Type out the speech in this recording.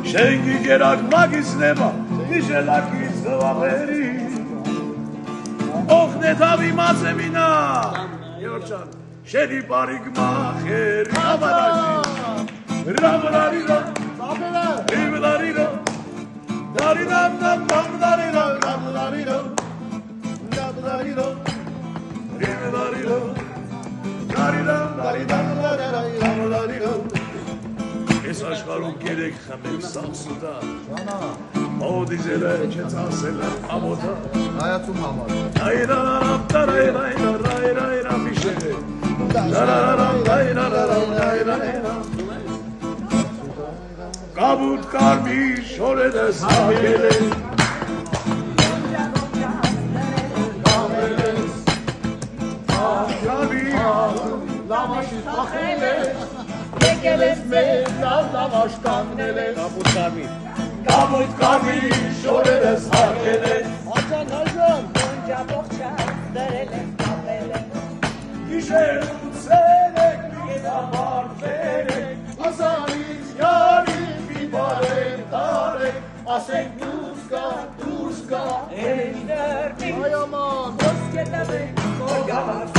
Շենքի գերակ մագիսնեմա, նիշելակից դվախերի, օխնետավի մացեմինա, երջան, շերի բարիք մախեր, ռավարարիրա, ռիվլարիրա, դարինամ նամ դարիրա, ռավարարիրա, ռավարարիրա, ռիվլարիրա, դարինամ ռավարարիրա, Ես աշխարում կերեք խմեք սաղսուտա, հոդիզել է, չեց ասել է, ամոտա, Հայացում համար Այրարարամ, տարայրայրա, ռայրայրա, միշեղ է, տարարարամ, տարայրարարամ, Կաբուտ կարմի շորետ ես հագել է, Եկել ես մեզ լավ աշտանգնել ես Կաբուտ կարմի շորետ ես հագել է, Հաջան Ոնջաբողջան դրել են կապել են Գիշեր ու ցերեք, գետամարտեր եք, Ասանից յարին մի բարեք տարեք Ասենք դուրս կա Էրի դրդի Այաման Ոսկետավեք Կորգավար